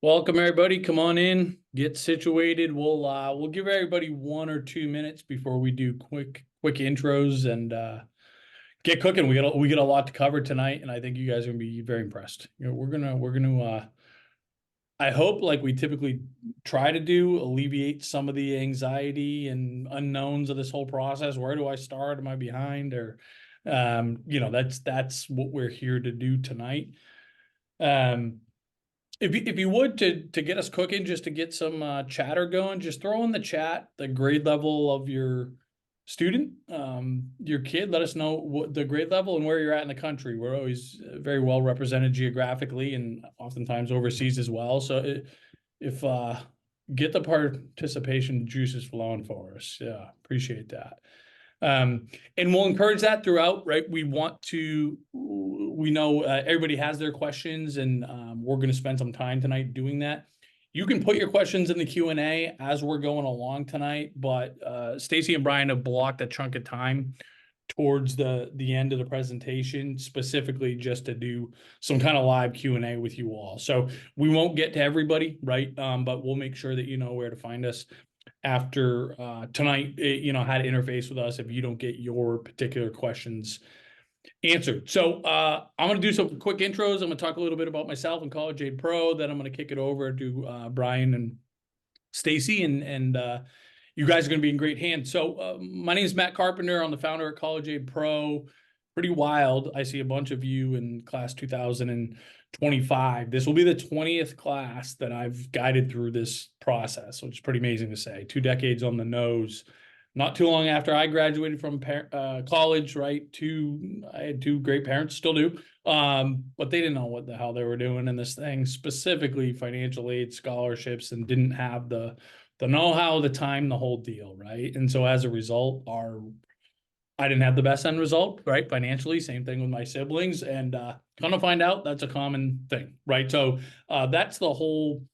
Welcome everybody. Come on in, get situated. We'll give everybody 1 or 2 minutes before we do quick intros and get cooking. We got a lot to cover tonight, and I think you guys are gonna be very impressed. We're gonna I hope, like we typically try to do, alleviate some of the anxiety and unknowns of this whole process. Where do I start? Am I behind? Or that's what we're here to do tonight. Um if you would, to get us cooking, just to get some chatter going, just throw in the chat the grade level of your student, your kid. Let us know what the grade level and where you're at in the country. We're always very well represented geographically and oftentimes overseas as well. So if get the participation juices flowing for us. Yeah, appreciate that. Um, and we'll encourage that throughout, right? We know everybody has their questions, and we're going to spend some time tonight doing that. You can put your questions in the Q&A as we're going along tonight, but Stacy and Brian have blocked a chunk of time towards the end of the presentation, specifically just to do some kind of live Q&A with you all. So we won't get to everybody, right? But we'll make sure that you know where to find us after tonight, how to interface with us if you don't get your particular questions answered. So I'm going to do some quick intros. I'm going to talk a little bit about myself and College Aid Pro. Then I'm going to kick it over to Brian and Stacy, and you guys are going to be in great hands. So my name is Matt Carpenter. I'm the founder of College Aid Pro. Pretty wild. I see a bunch of you in class 2025. This will be the 20th class that I've guided through this process, which is pretty amazing to say. 2 decades on the nose. Not too long after I graduated from college, right? I had two great parents, still do, but they didn't know what the hell they were doing in this thing, specifically financial aid, scholarships, and didn't have the know-how, the time, the whole deal, right? And so as a result, I didn't have the best end result, right? Financially, same thing with my siblings, and kind of find out that's a common thing, right? So that's the whole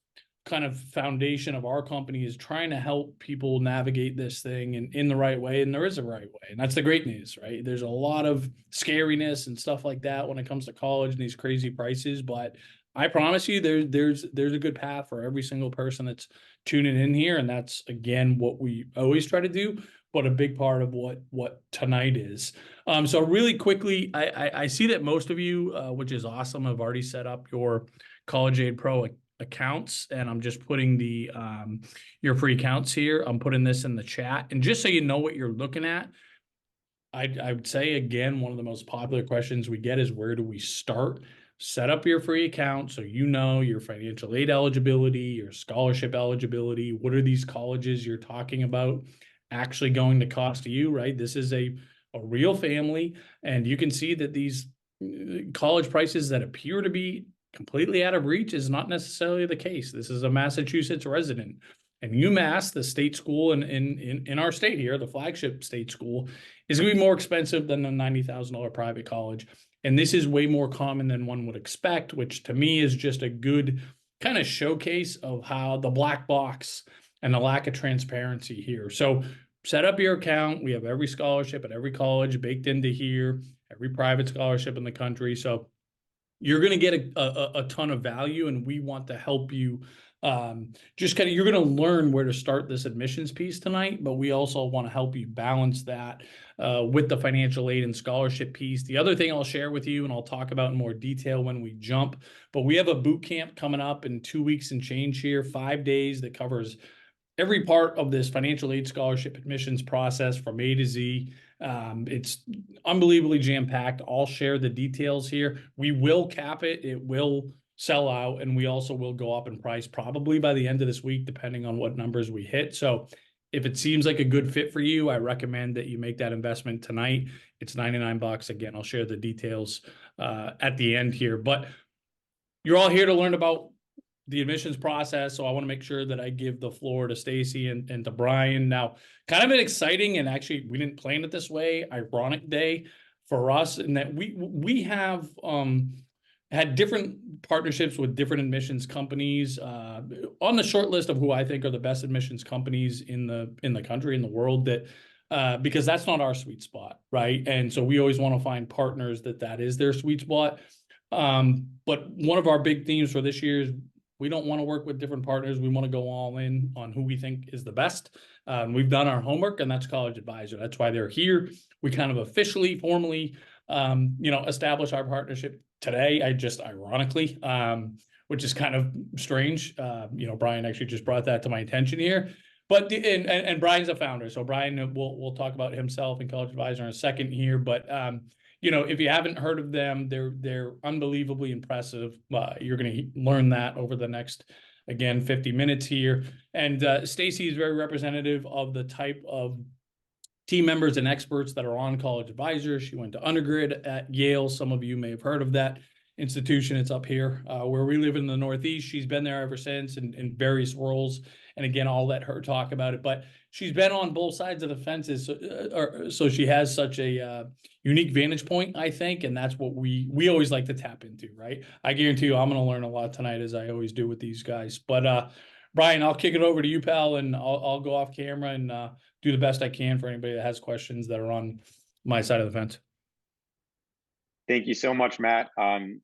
kind of foundation of our company, is trying to help people navigate this thing in the right way. And there is a right way. And that's the great news, right? There's a lot of scariness and stuff like that when it comes to college and these crazy prices. But I promise you, there's a good path for every single person that's tuning in here. And that's, again, what we always try to do, but a big part of what tonight is. So really quickly, I see that most of you, which is awesome, have already set up your College Aid Pro accounts, and I'm just putting the your free accounts here. I'm putting this in the chat, and just so you know what you're looking at, I would say, again, one of the most popular questions we get is, where do we start? Set up your free account so you know your financial aid eligibility, your scholarship eligibility. What are these colleges you're talking about actually going to cost to you, right? This is a real family, and you can see that these college prices that appear to be completely out of reach is not necessarily the case. This is a Massachusetts resident, and UMass, the state school in our state here, the flagship state school, is going to be more expensive than a $90,000 private college. And this is way more common than one would expect, which to me is just a good kind of showcase of how the black box and the lack of transparency here. So set up your account. We have every scholarship at every college baked into here, every private scholarship in the country. So you're going to get a ton of value, and we want to help you. Just kind of, you're going to learn where to start this admissions piece tonight, but we also want to help you balance that with the financial aid and scholarship piece. The other thing I'll share with you, and I'll talk about in more detail when we jump, but we have a boot camp coming up in 2 weeks and change here, 5 days, that covers every part of this financial aid scholarship admissions process from A to Z. It's unbelievably jam-packed. I'll share the details here. We will cap it. It will sell out, and we also will go up in price probably by the end of this week, depending on what numbers we hit. So if it seems like a good fit for you, I recommend that you make that investment tonight. It's $99. Again, I'll share the details at the end here. But you're all here to learn about the admissions process, so I want to make sure that I give the floor to Stacy and to Brian. Now, kind of an exciting, and actually we didn't plan it this way, ironic day for us, in that we have had different partnerships with different admissions companies on the short list of who I think are the best admissions companies in the country, in the world, that because that's not our sweet spot, right? And so we always want to find partners that is their sweet spot. But one of our big themes for this year is We don't want to work with different partners. We want to go all in on who we think is the best. We've done our homework, and that's CollegeAdvisor. That's why they're here. We kind of officially, formally, establish our partnership today. I just ironically, which is kind of strange. Brian actually just brought that to my attention here. But and Brian's a founder, so Brian, we'll talk about himself and CollegeAdvisor in a second here. But if you haven't heard of them, they're unbelievably impressive. You're going to learn that over the next, again, 50 minutes here. And Stacy is very representative of the type of team members and experts that are on CollegeAdvisor. She went to undergrad at Yale. Some of you may have heard of that institution. It's up here where we live in the Northeast. She's been there ever since in various roles. And again, I'll let her talk about it. But she's been on both sides of the fences, so she has such a unique vantage point, I think, and that's what we always like to tap into, right? I guarantee you, I'm going to learn a lot tonight, as I always do with these guys. But Brian, I'll kick it over to you, pal, and I'll go off camera and do the best I can for anybody that has questions that are on my side of the fence. Thank you so much, Matt.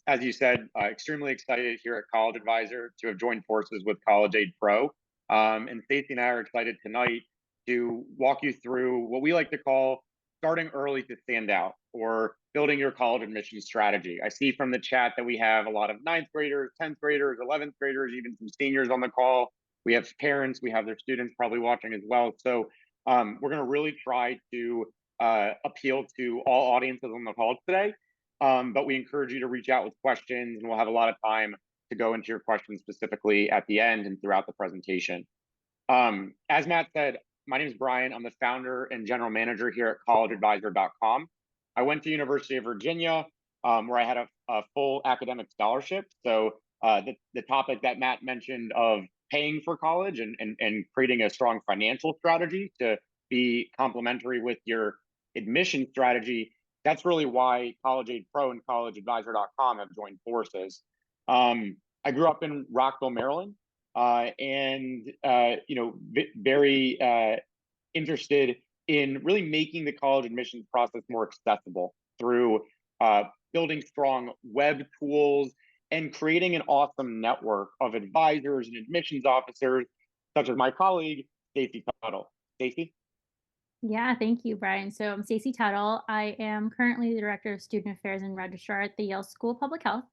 As you said, extremely excited here at CollegeAdvisor to have joined forces with CollegeAid Pro. And Stacey and I are excited tonight to walk you through what we like to call starting early to stand out, or building your college admission strategy. I see from the chat that we have a lot of 9th graders, 10th graders, 11th graders, even some seniors on the call. We have parents, we have their students probably watching as well. So we're going to really try to appeal to all audiences on the call today. But we encourage you to reach out with questions, and we'll have a lot of time to go into your questions specifically at the end and throughout the presentation. As Matt said, my name is Brian. I'm the founder and general manager here at CollegeAdvisor.com. I went to University of Virginia, where I had a full academic scholarship. So the topic that Matt mentioned of paying for college and creating a strong financial strategy to be complementary with your admission strategy, that's really why CollegeAid Pro and CollegeAdvisor.com have joined forces. I grew up in Rockville, Maryland, and very interested in really making the college admissions process more accessible through building strong web tools and creating an awesome network of advisors and admissions officers, such as my colleague, Stacey Tuttle. Stacey? Yeah, thank you, Brian. So I'm Stacey Tuttle. I am currently the Director of Student Affairs and Registrar at the Yale School of Public Health.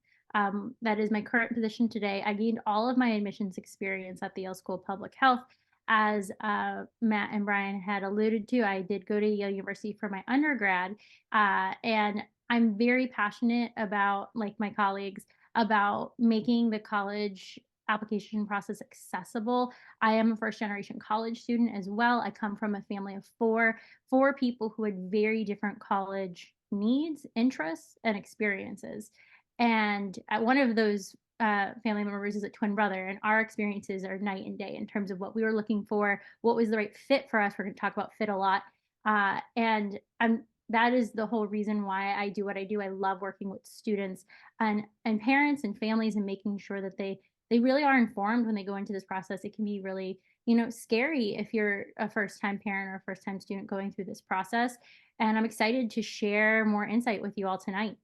That is my current position today. I gained all of my admissions experience at the Yale School of Public Health. As Matt and Brian had alluded to, I did go to Yale University for my undergrad, and I'm very passionate about, like my colleagues, about making the college application process accessible. I am a first-generation college student as well. I come from a family of four people who had very different college needs, interests, and experiences. And one of those family members is a twin brother, and our experiences are night and day in terms of what we were looking for, what was the right fit for us. We're going to talk about fit a lot. And that is the whole reason why I do what I do. I love working with students and parents and families, and making sure that they really are informed when they go into this process. It can be really, scary if you're a first-time parent or a first-time student going through this process. And I'm excited to share more insight with you all tonight.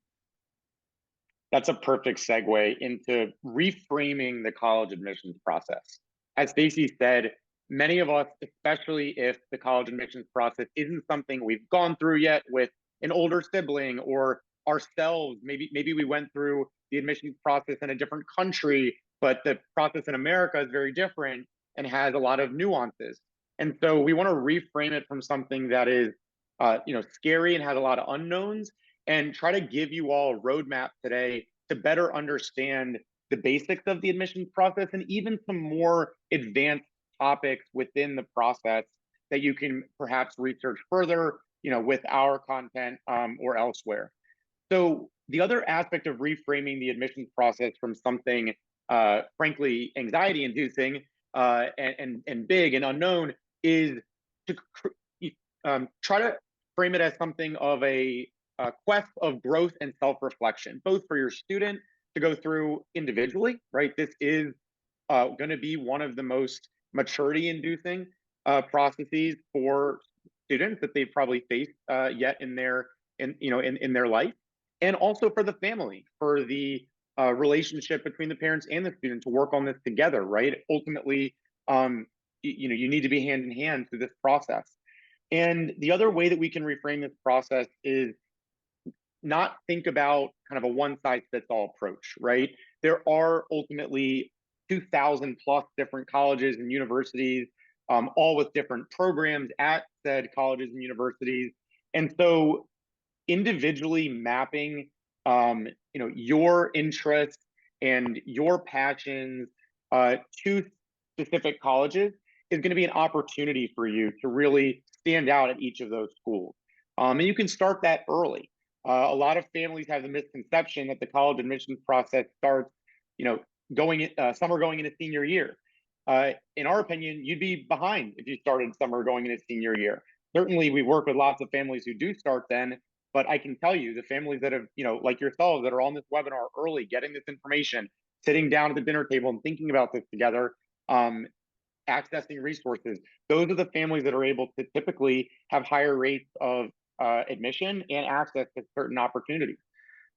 That's a perfect segue into reframing the college admissions process. As Stacey said, many of us, especially if the college admissions process isn't something we've gone through yet with an older sibling or ourselves, maybe we went through the admissions process in a different country, but the process in America is very different and has a lot of nuances. And so we want to reframe it from something that is scary and has a lot of unknowns, and try to give you all a roadmap today to better understand the basics of the admissions process, and even some more advanced topics within the process that you can perhaps research further, with our content or elsewhere. So the other aspect of reframing the admissions process from something frankly anxiety-inducing and big and unknown is to try to frame it as something of a quest of growth and self-reflection, both for your student to go through individually, right? This is going to be one of the most maturity-inducing processes for students that they've probably faced yet in their life, and also for the family, for the relationship between the parents and the student to work on this together, right? Ultimately, you need to be hand in hand through this process. And the other way that we can reframe this process is not think about kind of a one size fits all approach, right? There are ultimately 2,000 plus different colleges and universities, all with different programs at said colleges and universities. And so individually mapping your interests and your passions to specific colleges is going to be an opportunity for you to really stand out at each of those schools. And you can start that early. A lot of families have the misconception that the college admissions process starts, summer going into senior year. In our opinion, you'd be behind if you started summer going into senior year. Certainly, we work with lots of families who do start then, but I can tell you the families that have, like yourselves that are on this webinar early, getting this information, sitting down at the dinner table and thinking about this together, accessing resources, those are the families that are able to typically have higher rates of admission and access to certain opportunities.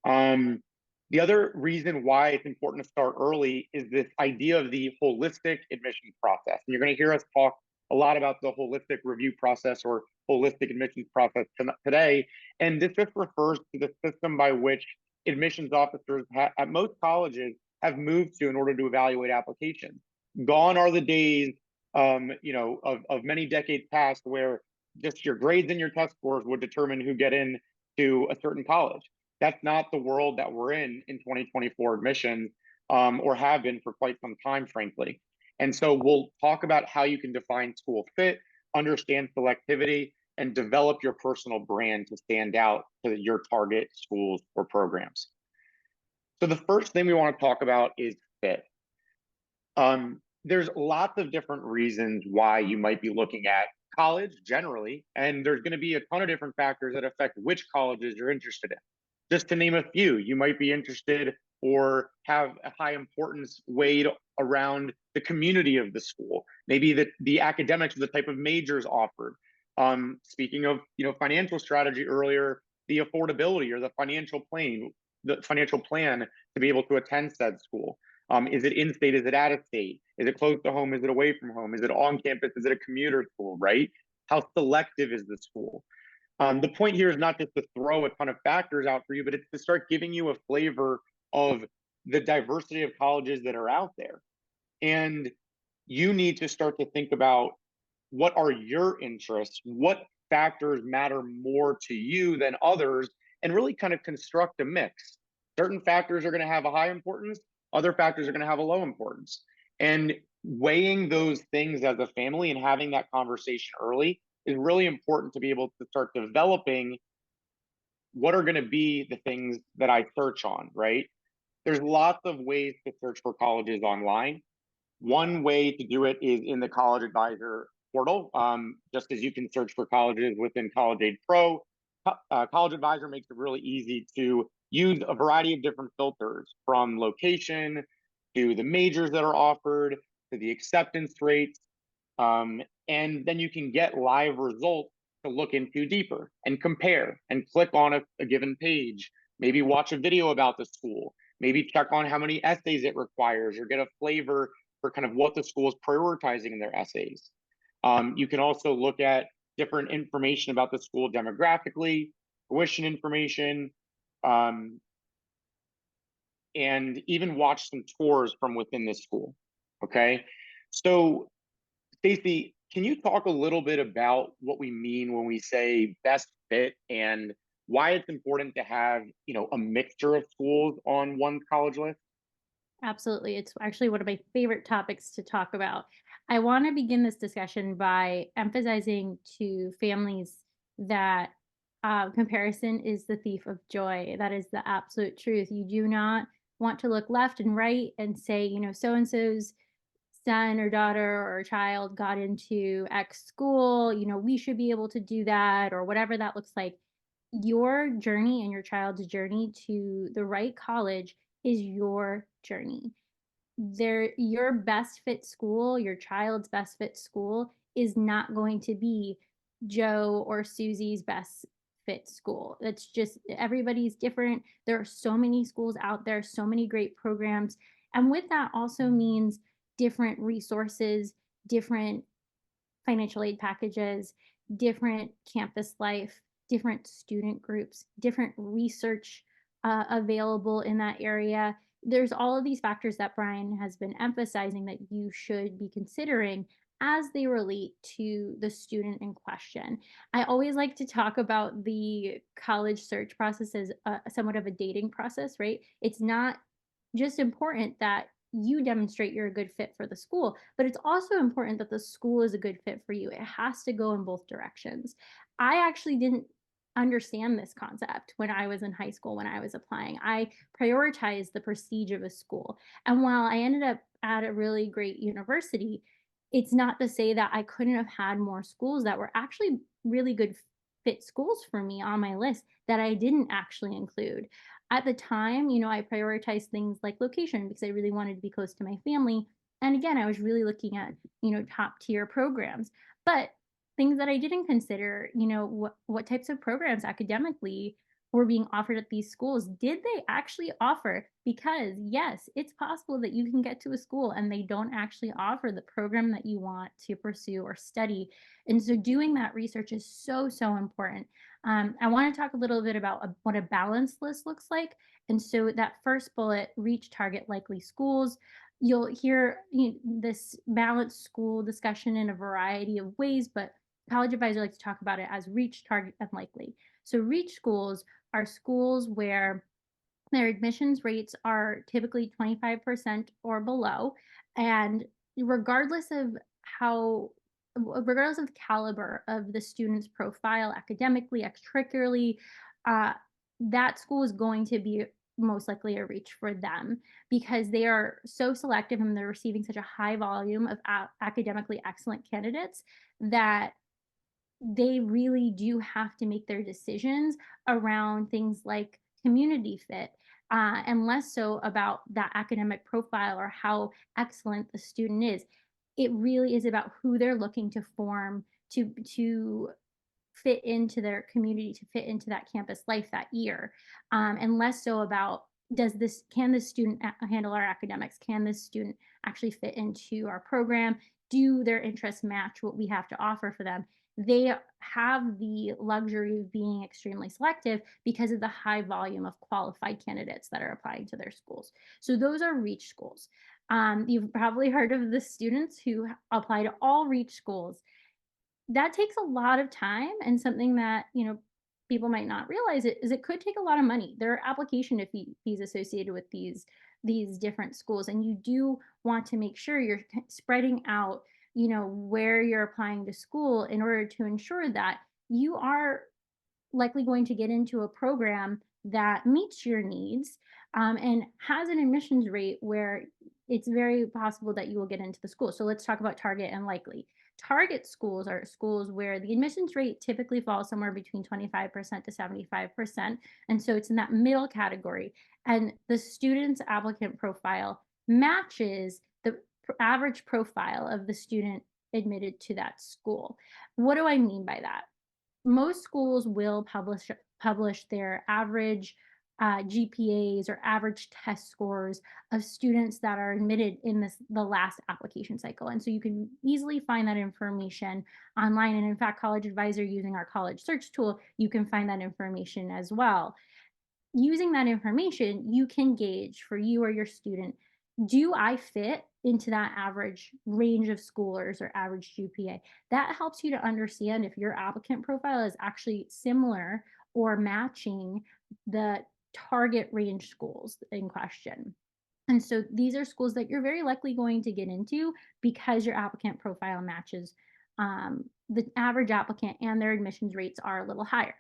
The other reason why it's important to start early is this idea of the holistic admissions process. And you're going to hear us talk a lot about the holistic review process or holistic admissions process today. And this just refers to the system by which admissions officers at most colleges have moved to in order to evaluate applications. Gone are the days, of many decades past where just your grades and your test scores would determine who get in to a certain college. That's not the world that we're in 2024 admissions, or have been for quite some time, frankly. And so we'll talk about how you can define school fit, understand selectivity, and develop your personal brand to stand out to your target schools or programs. So the first thing we want to talk about is fit. There's lots of different reasons why you might be looking at college generally, and there's going to be a ton of different factors that affect which colleges you're interested in. Just to name a few, you might be interested or have a high importance weighed around the community of the school, maybe the academics, the type of majors offered. Speaking of financial strategy earlier, the affordability or the financial plan to be able to attend said school. Is it in-state? Is it out-of-state? Is it close to home? Is it away from home? Is it on campus? Is it a commuter school, right? How selective is the school? The point here is not just to throw a ton of factors out for you, but it's to start giving you a flavor of the diversity of colleges that are out there. And you need to start to think about what are your interests, what factors matter more to you than others, and really kind of construct a mix. Certain factors are going to have a high importance, other factors are going to have a low importance. And weighing those things as a family and having that conversation early is really important to be able to start developing what are going to be the things that I search on, right? There's lots of ways to search for colleges online. One way to do it is in the CollegeAdvisor portal, just as you can search for colleges within CollegeAid Pro. CollegeAdvisor makes it really easy to use a variety of different filters, from location to the majors that are offered to the acceptance rates. And then you can get live results to look into deeper and compare and click on a given page, maybe watch a video about the school, maybe check on how many essays it requires, or get a flavor for kind of what the school is prioritizing in their essays. You can also look at different information about the school demographically, tuition information, and even watch some tours from within the school. Okay, so Stacey, can you talk a little bit about what we mean when we say best fit and why it's important to have, a mixture of schools on one college list? Absolutely. It's actually one of my favorite topics to talk about. I want to begin this discussion by emphasizing to families that comparison is the thief of joy. That is the absolute truth. You do not want to look left and right and say, so and so's son or daughter or child got into X school, we should be able to do that, or whatever that looks like. Your journey and your child's journey to the right college is your journey. Your best fit school, your child's best fit school is not going to be Joe or Susie's best fit school. That's just, everybody's different. There are so many schools out there, so many great programs. And with that also means different resources, different financial aid packages, different campus life, different student groups, different research available in that area. There's all of these factors that Brian has been emphasizing that you should be considering as they relate to the student in question. I always like to talk about the college search process as somewhat of a dating process, right? It's not just important that you demonstrate you're a good fit for the school, but it's also important that the school is a good fit for you. It has to go in both directions. I actually didn't understand this concept when I was in high school, when I was applying. I prioritized the prestige of a school. And while I ended up at a really great university, it's not to say that I couldn't have had more schools that were actually really good fit schools for me on my list that I didn't actually include. At the time, I prioritized things like location because I really wanted to be close to my family. And again, I was really looking at, top tier programs. But things that I didn't consider, what types of programs academically were being offered at these schools. Did they actually offer? Because yes, it's possible that you can get to a school and they don't actually offer the program that you want to pursue or study. And so doing that research is so, so important. I want to talk a little bit about what a balanced list looks like. And so that first bullet, reach target likely schools. You'll hear this balanced school discussion in a variety of ways, but CollegeAdvisor likes to talk about it as reach, target, and likely. So reach schools are schools where their admissions rates are typically 25% or below. And regardless of the caliber of the student's profile, academically, extracurricularly, that school is going to be most likely a reach for them because they are so selective and they're receiving such a high volume of academically excellent candidates that they really do have to make their decisions around things like community fit, and less so about that academic profile or how excellent the student is. It really is about who they're looking to form to fit into their community, to fit into that campus life that year, and less so about can this student handle our academics? Can this student actually fit into our program? Do their interests match what we have to offer for them? They have the luxury of being extremely selective because of the high volume of qualified candidates that are applying to their schools. So those are reach schools. You've probably heard of the students who apply to all reach schools. That takes a lot of time, and something that, people might not realize it could take a lot of money. There are application fees associated with these different schools, and you do want to make sure you're spreading out, where you're applying to school in order to ensure that you are likely going to get into a program that meets your needs, and has an admissions rate where it's very possible that you will get into the school. So let's talk about target and likely. Target schools are schools where the admissions rate typically falls somewhere between 25% to 75%. And so it's in that middle category. And the student's applicant profile matches the average profile of the student admitted to that school. What do I mean by that? Most schools will publish their average GPAs or average test scores of students that are admitted in the last application cycle. And so you can easily find that information online. And in fact, CollegeAdvisor, using our college search tool, you can find that information as well. Using that information, you can gauge for you or your student, do I fit into that average range of schoolers or average GPA? That helps you to understand if your applicant profile is actually similar or matching the target range schools in question. And so these are schools that you're very likely going to get into because your applicant profile matches the average applicant, and their admissions rates are a little higher.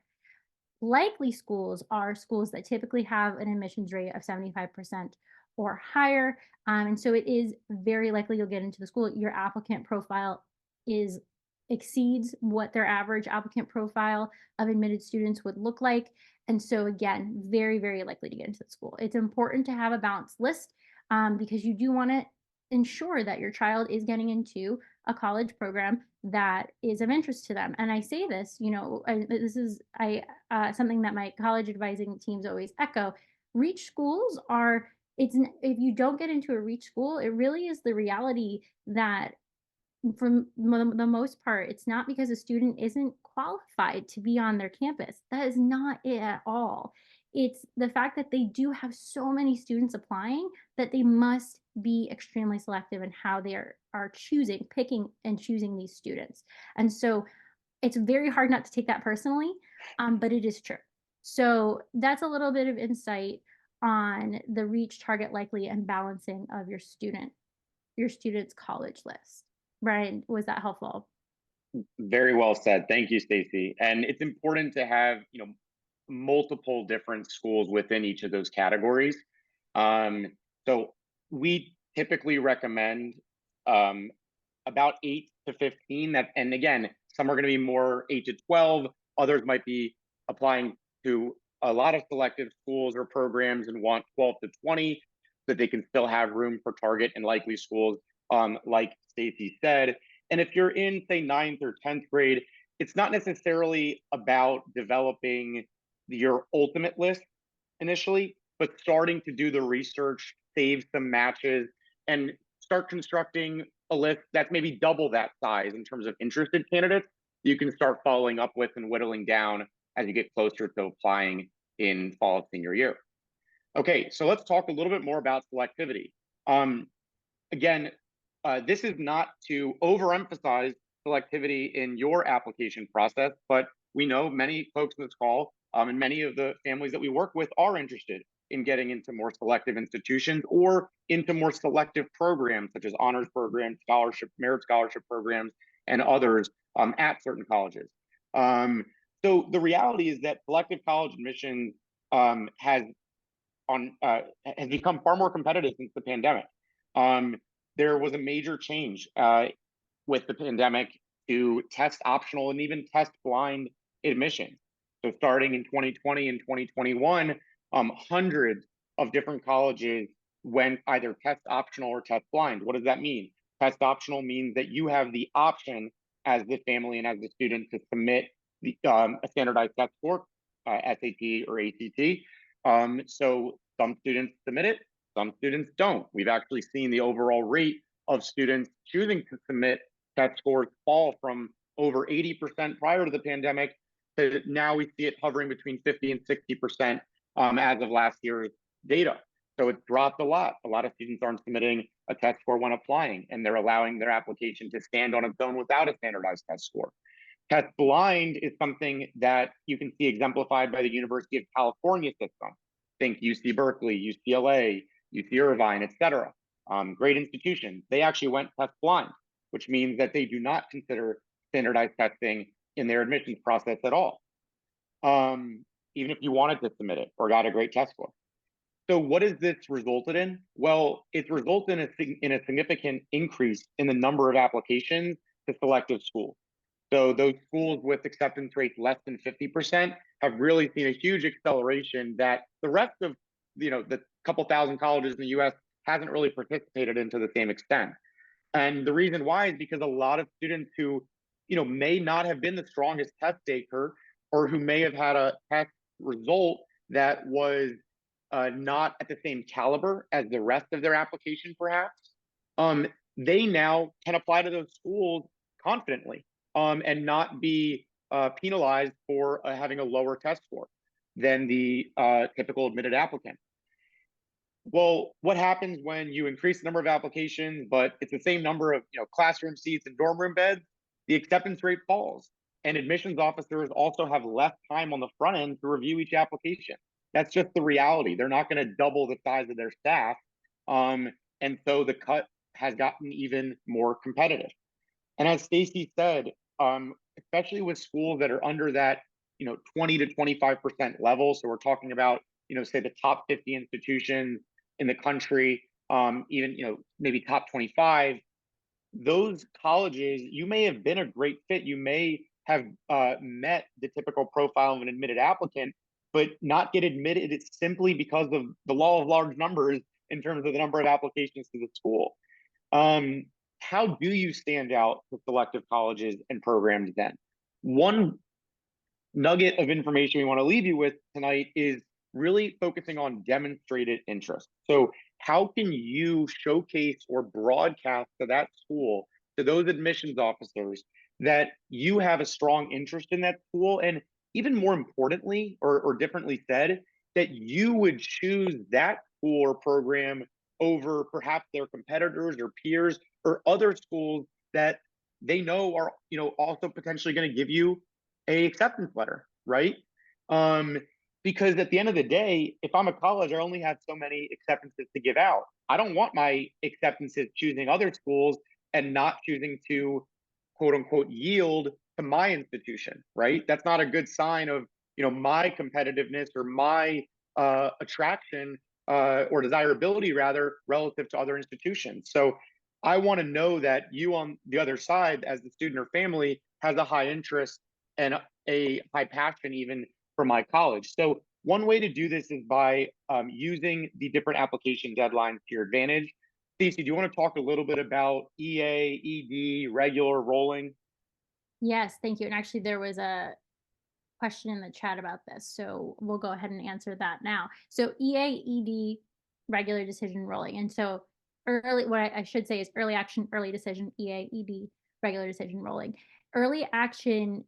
Likely schools are schools that typically have an admissions rate of 75% or higher. And so it is very likely you'll get into the school. Your applicant profile exceeds what their average applicant profile of admitted students would look like. And so again, very, very likely to get into the school. It's important to have a balanced list because you do want to ensure that your child is getting into a college program that is of interest to them. And I say this, this is something that my college advising teams always echo. Reach schools are, if you don't get into a reach school, it really is the reality that for the most part, it's not because a student isn't qualified to be on their campus. That is not it at all. It's the fact that they do have so many students applying that they must be extremely selective in how they are picking and choosing these students. And so it's very hard not to take that personally, but it is true. So that's a little bit of insight on the reach, target, likely, and balancing of your student's college list. Brian, was that helpful? Very well said. Thank you, Stacy. And it's important to have, multiple different schools within each of those categories. So we typically recommend about 8 to 15. And again, some are going to be more 8 to 12. Others might be applying to a lot of selective schools or programs and want 12 to 20, so that they can still have room for target and likely schools, like Stacy said. And if you're in, say, 9th or 10th grade, it's not necessarily about developing your ultimate list initially, but starting to do the research, save some matches, and start constructing a list that's maybe double that size in terms of interested candidates you can start following up with and whittling down as you get closer to applying in fall of senior year. Okay, so let's talk a little bit more about selectivity. Again, this is not to overemphasize selectivity in your application process, but we know many folks in this call and many of the families that we work with are interested in getting into more selective institutions or into more selective programs such as honors programs, scholarship, merit scholarship programs, and others at certain colleges. So the reality is that selective college admission has become far more competitive since the pandemic. There was a major change with the pandemic to test optional and even test blind admission. So starting in 2020 and 2021, hundreds of different colleges went either test optional or test blind. What does that mean? Test optional means that you have the option as the family and as the student to submit a standardized test score, SAT or ACT. So some students submit it, some students don't. We've actually seen the overall rate of students choosing to submit test scores fall from over 80% prior to the pandemic to now we see it hovering between 50 and 60% as of last year's data. So it's dropped a lot. A lot of students aren't submitting a test score when applying, and they're allowing their application to stand on its own without a standardized test score. Test blind is something that you can see exemplified by the University of California system. Think UC Berkeley, UCLA, UC Irvine, etc. Great institutions. They actually went test blind, which means that they do not consider standardized testing in their admissions process at all, even if you wanted to submit it or got a great test score. So what has this resulted in? Well, it's resulted in a significant increase in the number of applications to selective schools. So those schools with acceptance rates less than 50% have really seen a huge acceleration that the rest of the couple thousand colleges in the US hasn't really participated in to the same extent. And the reason why is because a lot of students who may not have been the strongest test taker or who may have had a test result that was not at the same caliber as the rest of their application perhaps, they now can apply to those schools confidently and not be penalized for having a lower test score than the typical admitted applicant. Well, what happens when you increase the number of applications, but it's the same number of classroom seats and dorm room beds? The acceptance rate falls. And admissions officers also have less time on the front end to review each application. That's just the reality. They're not going to double the size of their staff. And so the cut has gotten even more competitive. And as Stacy said, especially with schools that are under that 20 to 25% level, so we're talking about say the top 50 institutions in the country, even maybe top 25, those colleges, you may have been a great fit, you may have met the typical profile of an admitted applicant, but not get admitted. It's simply because of the law of large numbers in terms of the number of applications to the school. how do you stand out with selective colleges and programs then? One nugget of information we want to leave you with tonight is really focusing on demonstrated interest. So how can you showcase or broadcast to that school, to those admissions officers, that you have a strong interest in that school, and even more importantly, or differently said, that you would choose that school or program over perhaps their competitors or peers or other schools that they know are, also potentially going to give you a acceptance letter, right? Because at the end of the day, if I'm a college, I only have so many acceptances to give out. I don't want my acceptances choosing other schools and not choosing to quote unquote yield to my institution, right? That's not a good sign of my competitiveness or my attraction or desirability rather relative to other institutions. So I want to know that you on the other side, as the student or family, has a high interest and a high passion even for my college. So one way to do this is by using the different application deadlines to your advantage. Stacey, do you want to talk a little bit about EA, ED, regular, rolling? Yes, thank you. And actually, there was a question in the chat about this, so we'll go ahead and answer that now. So EA, ED, regular decision, rolling. And so what I should say is early action, early decision, EA, ED, regular decision, rolling. Early action,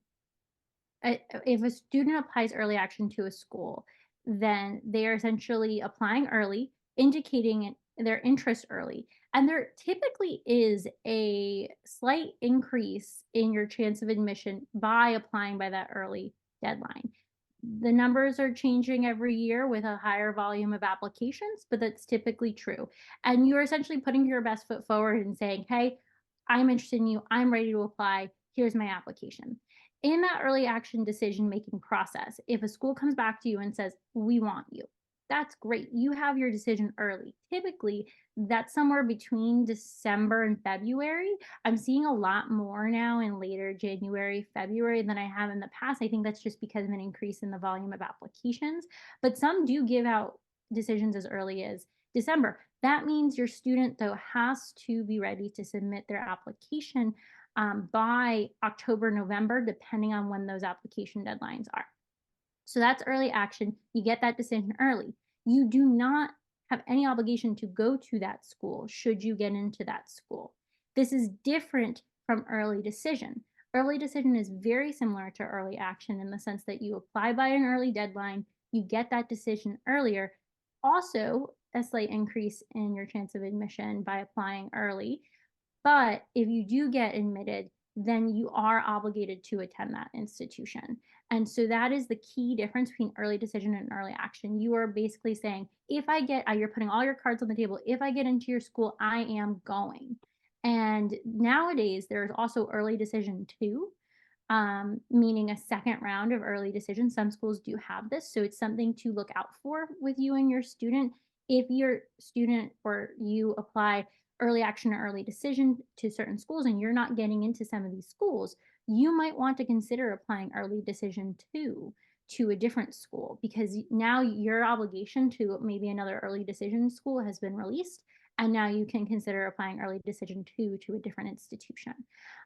if a student applies early action to a school, then they are essentially applying early, indicating their interest early. And there typically is a slight increase in your chance of admission by applying by that early deadline. The numbers are changing every year with a higher volume of applications, but that's typically true. And you're essentially putting your best foot forward and saying, hey, I'm interested in you. I'm ready to apply. Here's my application. In that early action decision-making process, if a school comes back to you and says, we want you, that's great. You have your decision early. Typically, that's somewhere between December and February. I'm seeing a lot more now in later January, February than I have in the past. I think that's just because of an increase in the volume of applications, but some do give out decisions as early as December. That means your student, though, has to be ready to submit their application by October, November, depending on when those application deadlines are. So that's early action. You get that decision early. You do not have any obligation to go to that school should you get into that school. This is different from early decision. Early decision is very similar to early action in the sense that you apply by an early deadline, you get that decision earlier. Also, a slight increase in your chance of admission by applying early. But if you do get admitted, then you are obligated to attend that institution. And so that is the key difference between early decision and early action. You are basically saying, if I get, you're putting all your cards on the table. If I get into your school, I am going. And nowadays, there's also early decision too, meaning a second round of early decision. Some schools do have this. So it's something to look out for with you and your student. If your student or you apply early action or early decision to certain schools and you're not getting into some of these schools, you might want to consider applying early decision to a different school, because now your obligation to maybe another early decision school has been released, and now you can consider applying early decision to a different institution.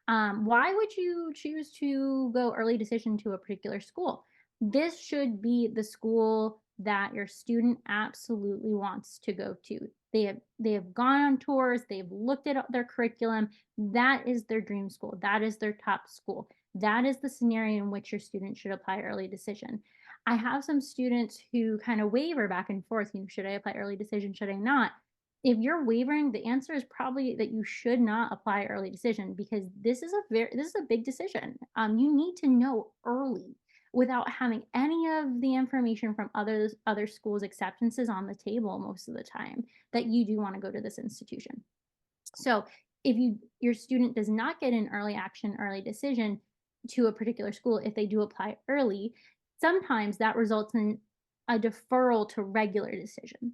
Why would you choose to go early decision to a particular school? This should be the school that your student absolutely wants to go to. They have gone on tours, they've looked at their curriculum. That is their dream school. That is their top school. That is the scenario in which your student should apply early decision. I have some students who kind of waver back and forth, should I apply early decision, should I not? If you're wavering, the answer is probably that you should not apply early decision, because this is a big decision. You need to know early, without having any of the information from other schools' acceptances on the table most of the time, that you do want to go to this institution. So if your student does not get an early action, early decision to a particular school, if they do apply early, sometimes that results in a deferral to regular decision.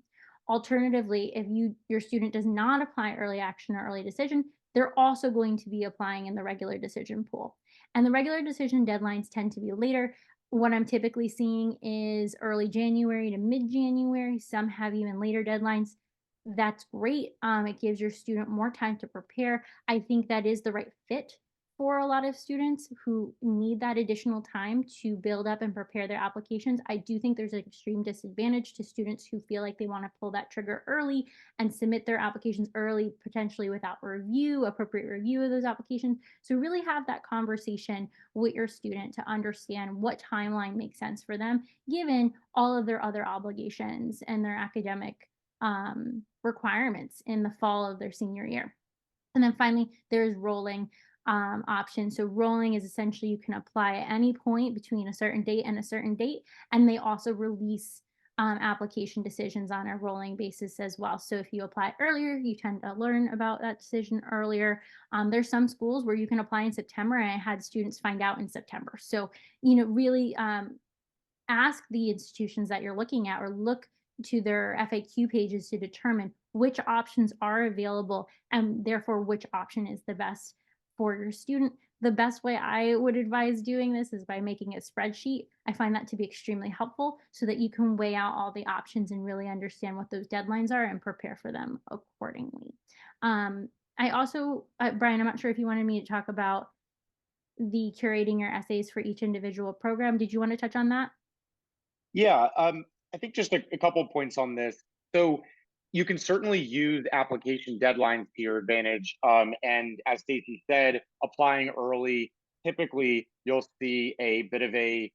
Alternatively, if your student does not apply early action or early decision, they're also going to be applying in the regular decision pool. And the regular decision deadlines tend to be later. What I'm typically seeing is early January to mid-January. Some have even later deadlines. that's great. It gives your student more time to prepare. I think that is the right fit for a lot of students who need that additional time to build up and prepare their applications. I do think there's an extreme disadvantage to students who feel like they want to pull that trigger early and submit their applications early, potentially without appropriate review of those applications. So really have that conversation with your student to understand what timeline makes sense for them, given all of their other obligations and their academic requirements in the fall of their senior year. And then finally, there's rolling option. So rolling is essentially you can apply at any point between a certain date and a certain date, and they also release application decisions on a rolling basis as well. So if you apply earlier, you tend to learn about that decision earlier. There's some schools where you can apply in September, and I had students find out in September. So, really ask the institutions that you're looking at, or look to their FAQ pages to determine which options are available and therefore which option is the best for your student. The best way I would advise doing this is by making a spreadsheet. I find that to be extremely helpful so that you can weigh out all the options and really understand what those deadlines are and prepare for them accordingly. I also, Brian, I'm not sure if you wanted me to talk about the curating your essays for each individual program. Did you want to touch on that? Yeah, I think just a couple points on this. So you can certainly use application deadlines to your advantage. And as Stacey said, applying early, typically you'll see a bit of a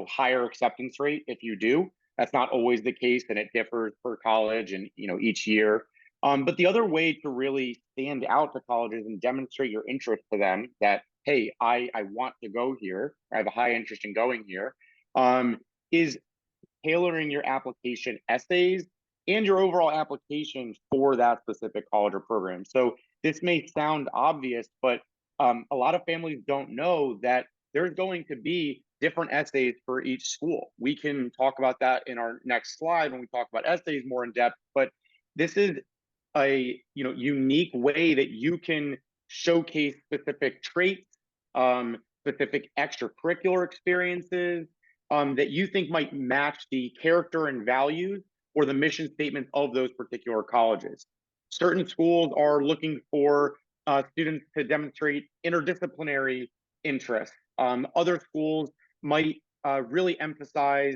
higher acceptance rate if you do. That's not always the case, and it differs per college and each year. But the other way to really stand out to colleges and demonstrate your interest to them that, hey, I want to go here, I have a high interest in going here, is tailoring your application essays and your overall application for that specific college or program. So this may sound obvious, but a lot of families don't know that there's going to be different essays for each school. We can talk about that in our next slide when we talk about essays more in depth, but this is a unique way that you can showcase specific traits, specific extracurricular experiences that you think might match the character and values or the mission statements of those particular colleges. Certain schools are looking for students to demonstrate interdisciplinary interests. Other schools might really emphasize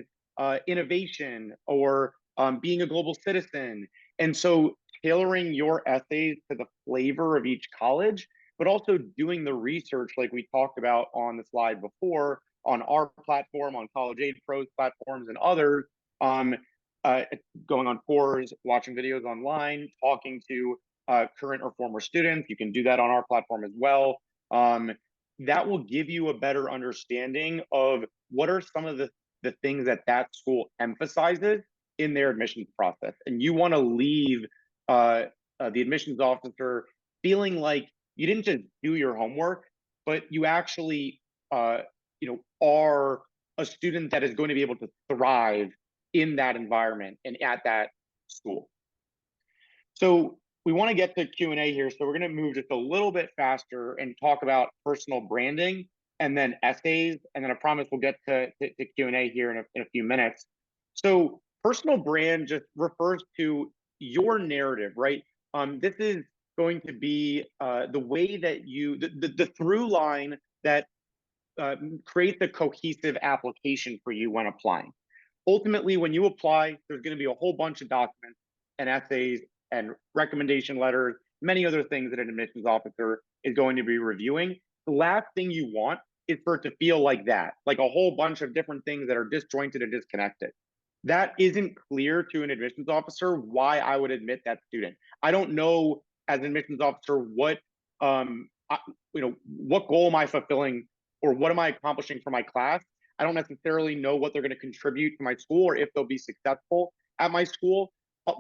innovation or being a global citizen. And so tailoring your essays to the flavor of each college, but also doing the research like we talked about on the slide before, on our platform, on CollegeAid platforms and others, going on tours, watching videos online, talking to current or former students. You can do that on our platform as well. That will give you a better understanding of what are some of the things that school emphasizes in their admissions process. And you want to leave the admissions officer feeling like you didn't just do your homework, but you actually are a student that is going to be able to thrive in that environment and at that school. So we want to get to Q&A here, so we're going to move just a little bit faster and talk about personal branding and then essays, and then I promise we'll get to Q&A here in a few minutes. So personal brand just refers to your narrative, right? This is going to be the way that the through line that creates a cohesive application for you when applying. Ultimately, when you apply, there's going to be a whole bunch of documents and essays and recommendation letters, many other things that an admissions officer is going to be reviewing. The last thing you want is for it to feel like that, like a whole bunch of different things that are disjointed and disconnected. That isn't clear to an admissions officer why I would admit that student. I don't know as an admissions officer what what goal am I fulfilling or what am I accomplishing for my class. I don't necessarily know what they're going to contribute to my school or if they'll be successful at my school.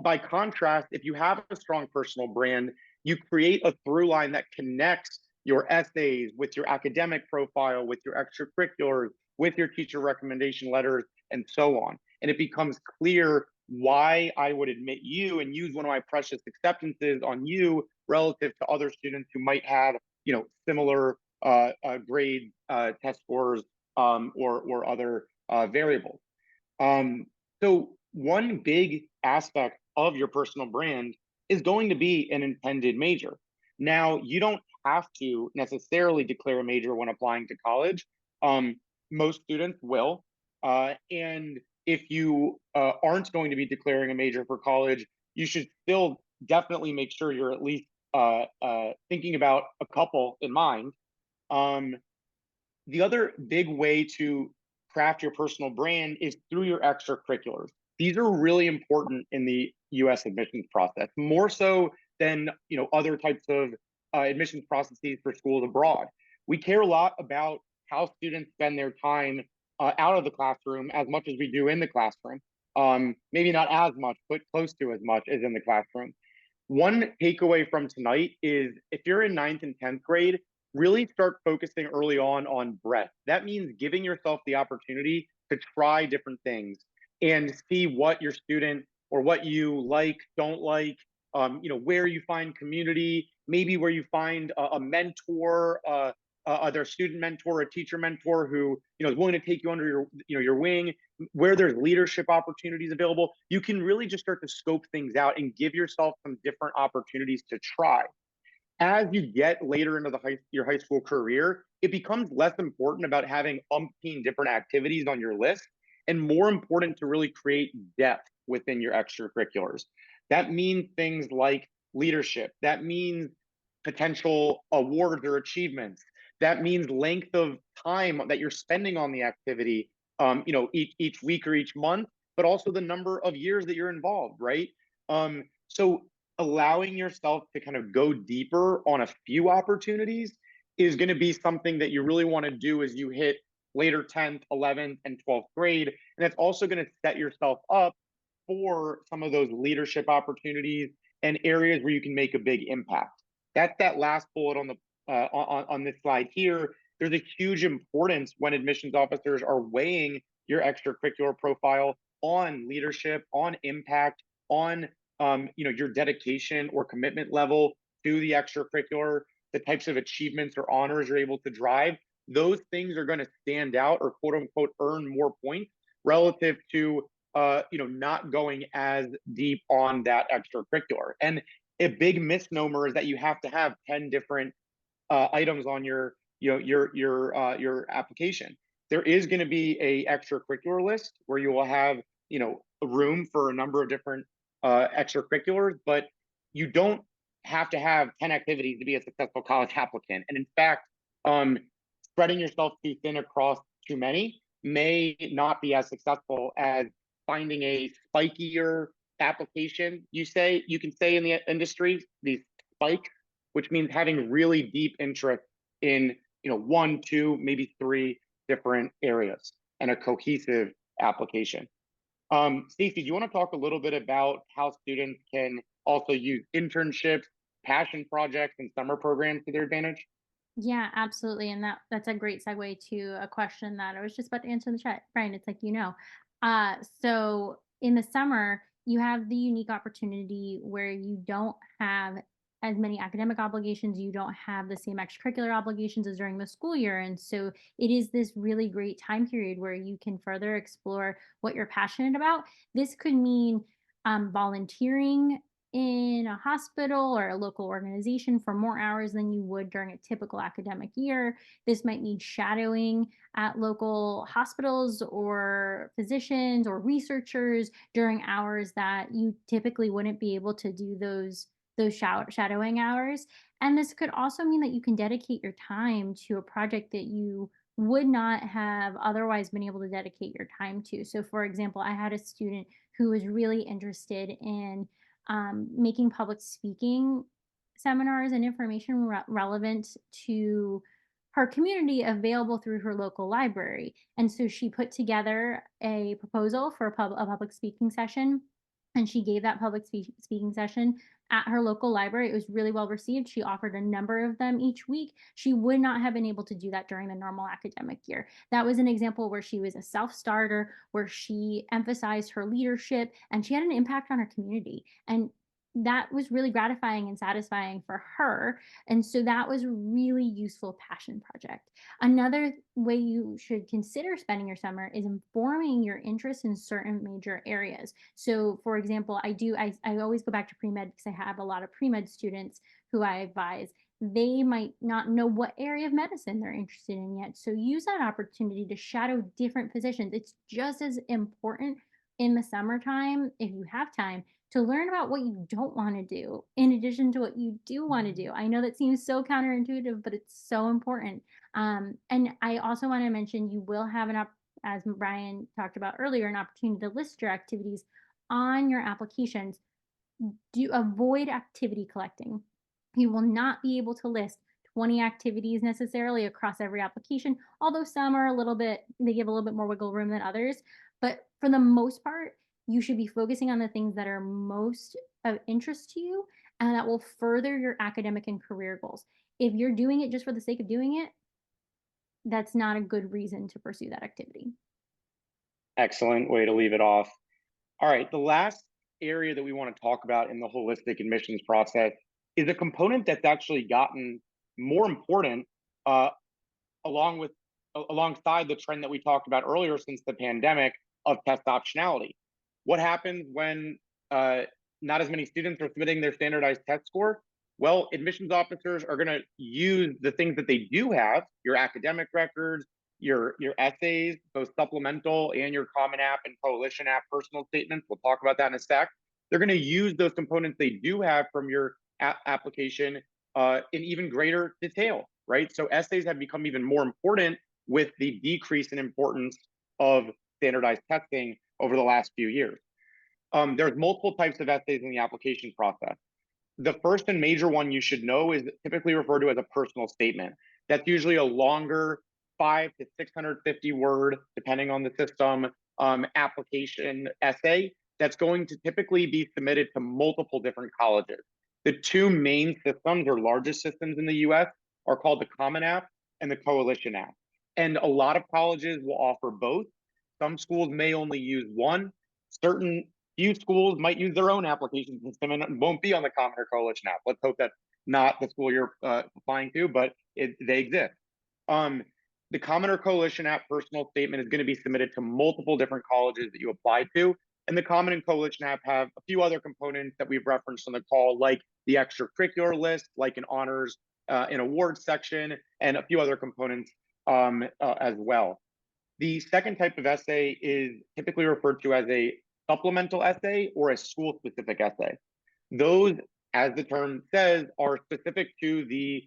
By contrast, if you have a strong personal brand, you create a through line that connects your essays with your academic profile, with your extracurriculars, with your teacher recommendation letters, and so on. And it becomes clear why I would admit you and use one of my precious acceptances on you relative to other students who might have, similar grade test scores or other variables. So one big aspect of your personal brand is going to be an intended major. Now, you don't have to necessarily declare a major when applying to college. Most students will. And if you aren't going to be declaring a major for college, you should still definitely make sure you're at least thinking about a couple in mind. The other big way to craft your personal brand is through your extracurriculars. These are really important in the U.S. admissions process, more so than other types of admissions processes for schools abroad. We care a lot about how students spend their time out of the classroom as much as we do in the classroom. Maybe not as much, but close to as much as in the classroom. One takeaway from tonight is if you're in 9th and 10th grade, really start focusing early on breadth. That means giving yourself the opportunity to try different things and see what your student or what you like, don't like, where you find community, maybe where you find a mentor, their student mentor, a teacher mentor who is willing to take you under your wing, where there's leadership opportunities available. You can really just start to scope things out and give yourself some different opportunities to try. As you get later into your high school career, it becomes less important about having umpteen different activities on your list and more important to really create depth within your extracurriculars. That means things like leadership. That means potential awards or achievements. That means length of time that you're spending on the activity, each week or each month, but also the number of years that you're involved, right? So allowing yourself to kind of go deeper on a few opportunities is going to be something that you really want to do as you hit later 10th, 11th, and 12th grade. And it's also going to set yourself up for some of those leadership opportunities and areas where you can make a big impact. That's that last bullet on the on this slide here. There's a huge importance when admissions officers are weighing your extracurricular profile on leadership, on impact, on your dedication or commitment level to the extracurricular, the types of achievements or honors you're able to drive. Those things are going to stand out or quote unquote earn more points relative to not going as deep on that extracurricular. And a big misnomer is that you have to have 10 different items on your application. There is going to be a extracurricular list where you will have a room for a number of different extracurriculars, but you don't have to have 10 activities to be a successful college applicant. And in fact, spreading yourself too thin across too many may not be as successful as finding a spikier application. You can say in the industry, these spikes, which means having really deep interest in 1, 2, maybe 3 different areas and a cohesive application. Stacey, do you want to talk a little bit about how students can also use internships, passion projects, and summer programs to their advantage? Yeah, absolutely. And that's a great segue to a question that I was just about to answer in the chat. Brian, it's like, so in the summer, you have the unique opportunity where you don't have as many academic obligations, you don't have the same extracurricular obligations as during the school year. And so it is this really great time period where you can further explore what you're passionate about. This could mean volunteering in a hospital or a local organization for more hours than you would during a typical academic year. This might mean shadowing at local hospitals or physicians or researchers during hours that you typically wouldn't be able to do those shadowing hours. And this could also mean that you can dedicate your time to a project that you would not have otherwise been able to dedicate your time to. So for example, I had a student who was really interested in making public speaking seminars and information relevant to her community available through her local library. And so she put together a proposal for a public speaking session, and she gave that public speaking session at her local library. It was really well received. She offered a number of them each week. She would not have been able to do that during the normal academic year. That was an example where she was a self-starter, where she emphasized her leadership, and she had an impact on her community. And that was really gratifying and satisfying for her. And so that was a really useful passion project. Another way you should consider spending your summer is informing your interest in certain major areas. So for example, I always go back to pre-med because I have a lot of pre-med students who I advise. They might not know what area of medicine they're interested in yet. So use that opportunity to shadow different positions. It's just as important in the summertime, if you have time, to learn about what you don't want to do in addition to what you do want to do. I know that seems so counterintuitive, but it's so important. And I also want to mention you will have as Brian talked about earlier, an opportunity to list your activities on your applications. Do avoid activity collecting. You will not be able to list 20 activities necessarily across every application, although some are they give a little bit more wiggle room than others. But for the most part, you should be focusing on the things that are most of interest to you and that will further your academic and career goals. If you're doing it just for the sake of doing it, that's not a good reason to pursue that activity. Excellent way to leave it off. All right, the last area that we want to talk about in the holistic admissions process is a component that's actually gotten more important alongside the trend that we talked about earlier since the pandemic of test optionality. What happens when not as many students are submitting their standardized test score? Well, admissions officers are going to use the things that they do have, your academic records, your essays, both supplemental and your Common App and Coalition App personal statements. We'll talk about that in a sec. They're going to use those components they do have from your application in even greater detail, right? So essays have become even more important with the decrease in importance of standardized testing over the last few years. There's multiple types of essays in the application process. The first and major one you should know is typically referred to as a personal statement. That's usually a longer 500 to 650 word, depending on the system, application essay that's going to typically be submitted to multiple different colleges. The two main systems or largest systems in the US are called the Common App and the Coalition App. And a lot of colleges will offer both. Some schools may only use one. Few schools might use their own application system and won't be on the Common or Coalition App. Let's hope that's not the school you're applying to, but they exist. The Common or Coalition App personal statement is going to be submitted to multiple different colleges that you apply to. And the Common and Coalition App have a few other components that we've referenced on the call, like the extracurricular list, like an honors and awards section, and a few other components as well. The second type of essay is typically referred to as a supplemental essay or a school-specific essay. Those, as the term says, are specific to the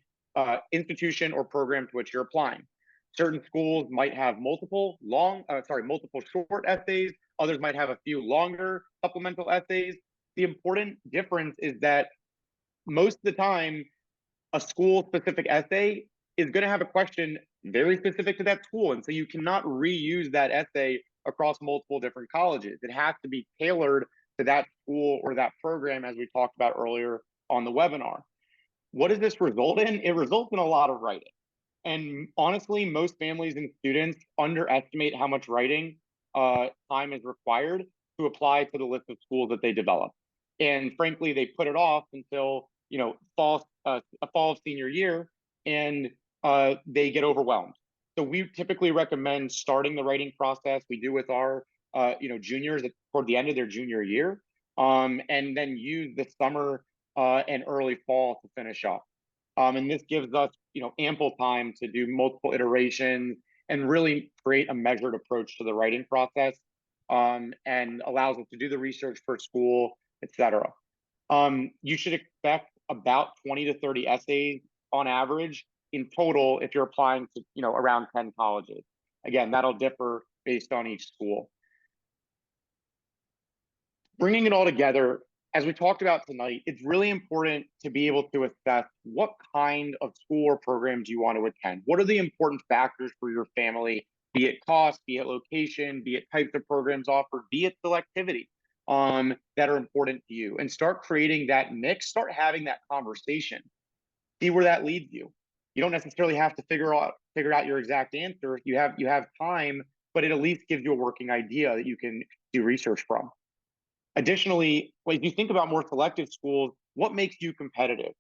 institution or program to which you're applying. Certain schools might have multiple short essays. Others might have a few longer supplemental essays. The important difference is that most of the time, a school-specific essay is going to have a question very specific to that school. And so you cannot reuse that essay across multiple different colleges. It has to be tailored to that school or that program, as we talked about earlier on the webinar. What does this result in? It results in a lot of writing. And honestly, most families and students underestimate how much writing time is required to apply to the list of schools that they develop. And frankly, they put it off until fall of senior year, and they get overwhelmed. So we typically recommend starting the writing process. We do with our juniors toward the end of their junior year, and then use the summer and early fall to finish up. And this gives us ample time to do multiple iterations and really create a measured approach to the writing process, and allows us to do the research for school, etc. You should expect about 20 to 30 essays on average in total if you're applying to around 10 colleges. Again, that'll differ based on each school. Bringing it all together, as we talked about tonight, it's really important to be able to assess what kind of school or programs you want to attend. What are the important factors for your family, be it cost, be it location, be it types of programs offered, be it selectivity, that are important to you, and start creating that mix, start having that conversation, see where that leads you. You don't necessarily have to figure out your exact answer. You have time, but it at least gives you a working idea that you can do research from. Additionally, if you think about more selective schools, what makes you competitive?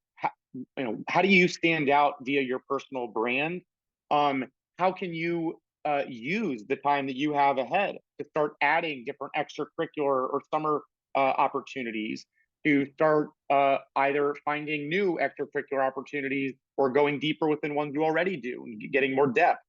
How do you stand out via your personal brand? How can you use the time that you have ahead to start adding different extracurricular or summer opportunities, to start either finding new extracurricular opportunities or going deeper within ones you already do and getting more depth,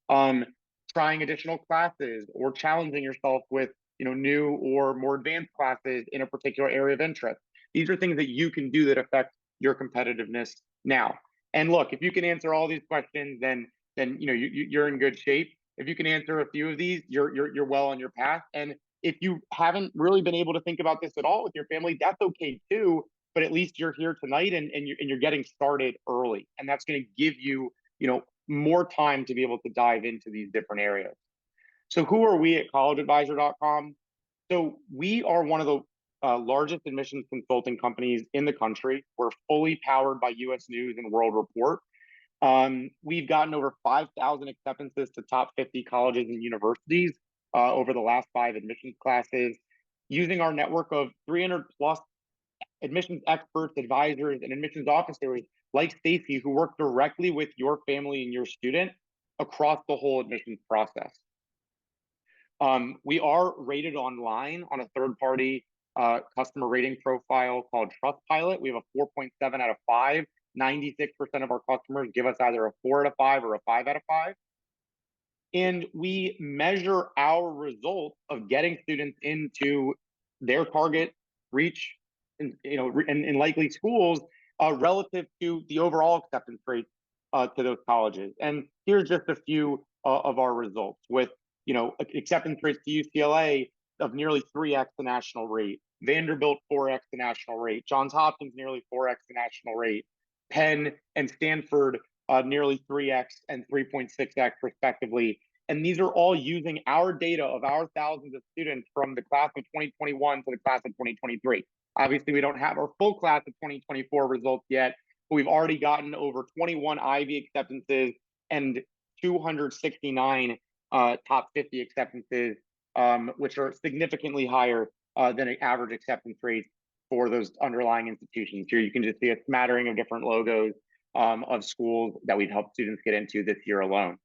trying additional classes or challenging yourself with new or more advanced classes in a particular area of interest. These are things that you can do that affect your competitiveness now. And look, if you can answer all these questions, then you're in good shape. If you can answer a few of these, you're well on your path. And if you haven't really been able to think about this at all with your family, that's okay too. But at least you're here tonight, and you're getting started early, and that's going to give you more time to be able to dive into these different areas. So who are we at CollegeAdvisor.com? So we are one of the largest admissions consulting companies in the country. We're fully powered by U.S. News and World Report. We've gotten over 5,000 acceptances to top 50 colleges and universities over the last 5 admissions classes, using our network of 300 plus admissions experts, advisors, and admissions officers like Stacy, who work directly with your family and your student across the whole admissions process. We are rated online on a third-party customer rating profile called Trustpilot. We have a 4.7 out of 5. 96% of our customers give us either a 4 out of 5 or a 5 out of 5. And we measure our results of getting students into their target reach in likely schools relative to the overall acceptance rate to those colleges. And here's just a few of our results, with acceptance rates to UCLA of nearly 3x the national rate, Vanderbilt 4x the national rate, Johns Hopkins nearly 4x the national rate, Penn and Stanford nearly 3x and 3.6x respectively. And these are all using our data of our thousands of students from the class of 2021 to the class of 2023. Obviously, we don't have our full class of 2024 results yet, but we've already gotten over 21 Ivy acceptances and 269 top 50 acceptances, which are significantly higher than an average acceptance rate for those underlying institutions. Here you can just see a smattering of different logos of schools that we've helped students get into this year alone.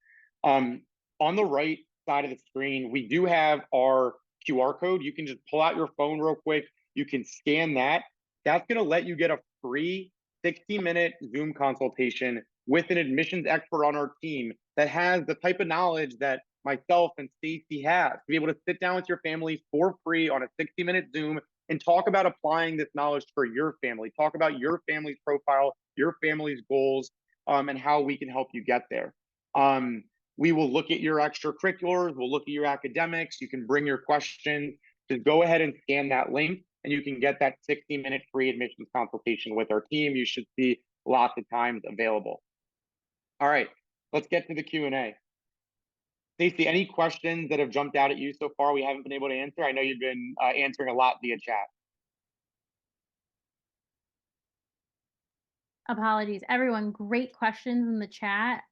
On the right side of the screen, we do have our QR code. You can just pull out your phone real quick. You can scan that. That's going to let you get a free 60-minute Zoom consultation with an admissions expert on our team that has the type of knowledge that myself and Stacy have, to be able to sit down with your family for free on a 60-minute Zoom and talk about applying this knowledge for your family, talk about your family's profile, your family's goals, and how we can help you get there. We will look at your extracurriculars, we'll look at your academics, you can bring your questions. Just go ahead and scan that link, and you can get that 60-minute free admissions consultation with our team. You should see lots of times available. All right, let's get to the Q&A. Stacy, any questions that have jumped out at you so far we haven't been able to answer? I know you've been answering a lot via chat. Apologies, everyone. Great questions in the chat.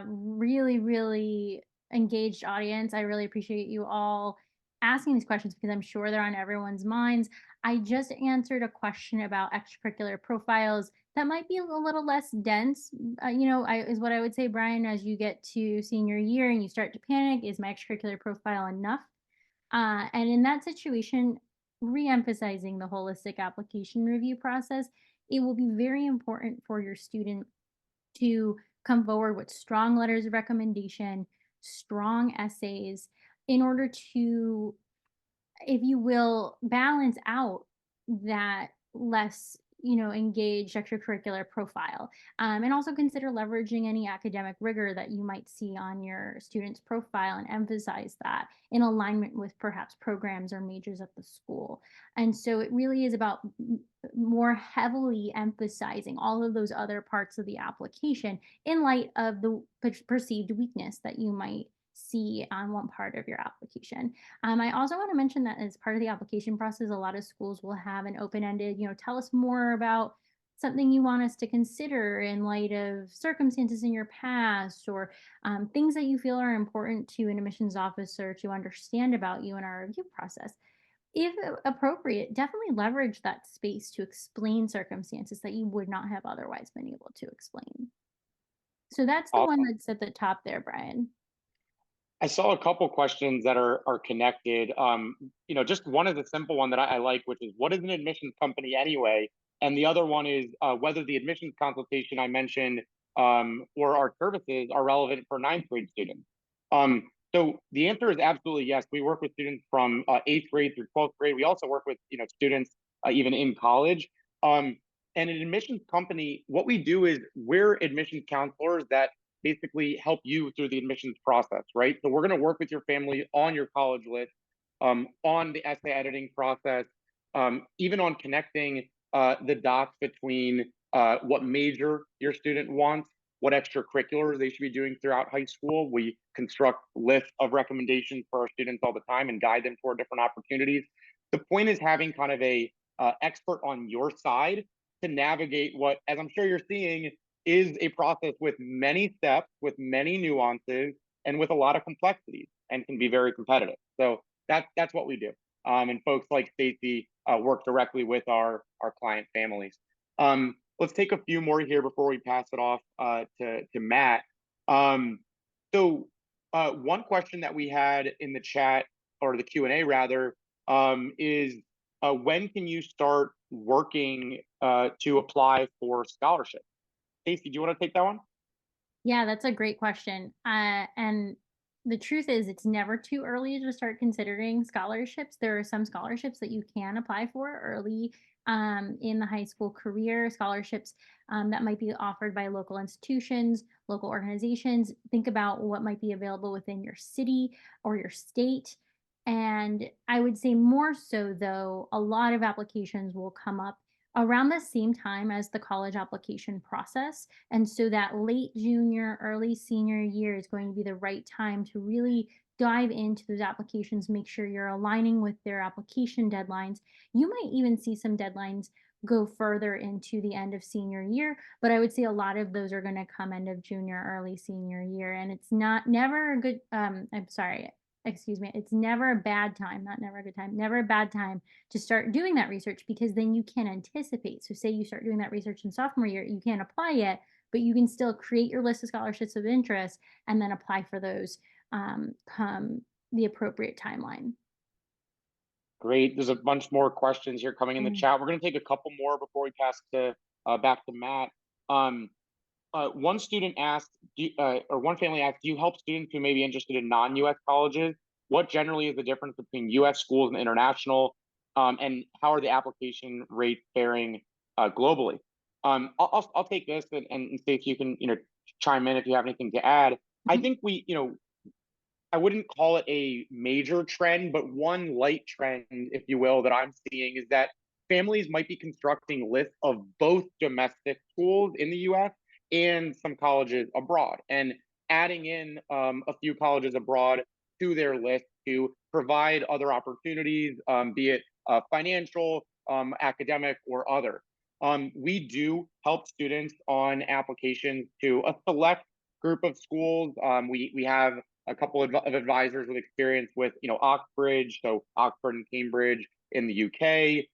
Really, really engaged audience. I really appreciate you all asking these questions because I'm sure they're on everyone's minds. I just answered a question about extracurricular profiles that might be a little less dense. Is what I would say, Brian, as you get to senior year and you start to panic, is my extracurricular profile enough? And in that situation, re-emphasizing the holistic application review process, it will be very important for your student to come forward with strong letters of recommendation, strong essays, in order to, if you will, balance out that less engaged extracurricular profile, and also consider leveraging any academic rigor that you might see on your student's profile and emphasize that in alignment with perhaps programs or majors at the school. And so it really is about more heavily emphasizing all of those other parts of the application in light of the perceived weakness that you might see on one part of your application. I also want to mention that as part of the application process, a lot of schools will have an open-ended, tell us more about something you want us to consider in light of circumstances in your past, or things that you feel are important to an admissions officer to understand about you in our review process. If appropriate, definitely leverage that space to explain circumstances that you would not have otherwise been able to explain. So that's the one Awesome. that's at the top there, Brian. I saw a couple questions that are connected. Just one is a simple one that I like, which is what is an admissions company anyway? And the other one is whether the admissions consultation I mentioned or our services are relevant for ninth grade students. So the answer is absolutely yes. We work with students from eighth grade through 12th grade. We also work with students even in college. And an admissions company, what we do is we're admissions counselors that basically help you through the admissions process, right? So we're going to work with your family on your college list, on the essay editing process, even on connecting the dots between what major your student wants, what extracurriculars they should be doing throughout high school. We construct lists of recommendations for our students all the time and guide them toward different opportunities. The point is having kind of a expert on your side to navigate what, as I'm sure you're seeing, is a process with many steps, with many nuances, and with a lot of complexities, and can be very competitive. So that's what we do. And folks like Stacy work directly with our client families. Let's take a few more here before we pass it off to Matt. One question that we had in the chat, or the Q&A rather, is when can you start working to apply for scholarships? Stacey, do you want to take that one? Yeah, that's a great question. And the truth is, it's never too early to start considering scholarships. There are some scholarships that you can apply for early in the high school career, scholarships that might be offered by local institutions, local organizations. Think about what might be available within your city or your state. And I would say more so, though, a lot of applications will come up around the same time as the college application process. And so that late junior, early senior year is going to be the right time to really dive into those applications, make sure you're aligning with their application deadlines. You might even see some deadlines go further into the end of senior year, but I would say a lot of those are going to come end of junior, early senior year. And it's never a good, I'm sorry, excuse me, it's never a bad time, not never a good time, never a bad time to start doing that research, because then you can anticipate. So say you start doing that research in sophomore year, you can't apply yet, but you can still create your list of scholarships of interest and then apply for those come the appropriate timeline. Great. There's a bunch more questions here coming in the Mm. chat. We're going to take a couple more before we pass to back to Matt. One student asked, or one family asked, do you help students who may be interested in non-U.S. colleges? What generally is the difference between U.S. schools and international? And how are the application rates faring globally? I'll take this and see if you can chime in if you have anything to add. I think I wouldn't call it a major trend, but one light trend, if you will, that I'm seeing is that families might be constructing lists of both domestic schools in the US and some colleges abroad, and adding in a few colleges abroad to their list to provide other opportunities, be it financial, academic, or other. We do help students on applications to a select group of schools. We have a couple of advisors with experience with, Oxbridge, so Oxford and Cambridge in the UK.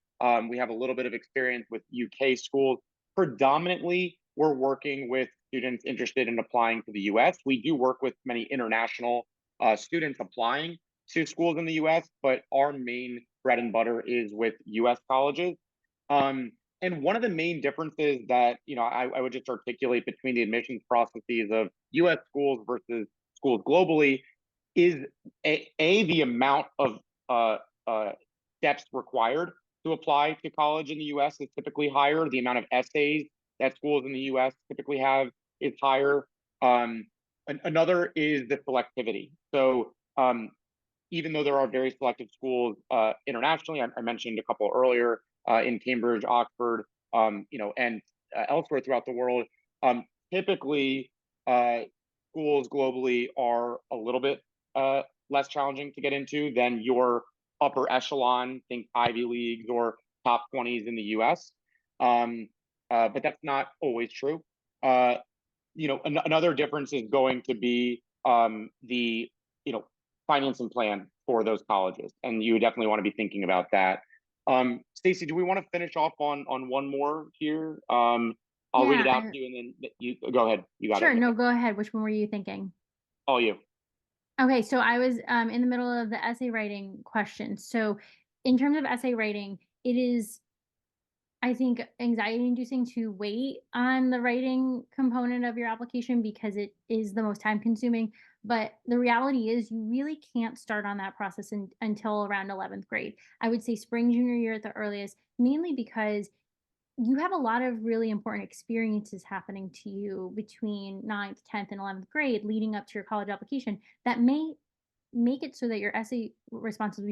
We have a little bit of experience with UK schools. Predominantly, we're working with students interested in applying to the US. We do work with many international students applying to schools in the US, but our main bread and butter is with US colleges. And one of the main differences that I would just articulate between the admissions processes of US schools versus schools globally is the amount of steps required to apply to college in the US is typically higher. The amount of essays that schools in the US typically have is higher. Another is the selectivity. So even though there are very selective schools internationally, I mentioned a couple earlier in Cambridge, Oxford, and elsewhere throughout the world, typically schools globally are a little bit less challenging to get into than your upper echelon, think Ivy Leagues or top 20s in the US. But that's not always true. Another difference is going to be the financing plan for those colleges, and you definitely want to be thinking about that. Stacy, do we want to finish off on one more here? I'll read Yeah, it out to you, and then you go ahead. You got sure. it. No, go ahead. Which one were you thinking? All you. Okay, so I was in the middle of the essay writing question. So in terms of essay writing, it is, I think, anxiety inducing to wait on the writing component of your application because it is the most time consuming. But the reality is you really can't start on that process until around 11th grade. I would say spring junior year at the earliest, mainly because you have a lot of really important experiences happening to you between 9th, 10th, and 11th grade leading up to your college application that may make it so that your essay responses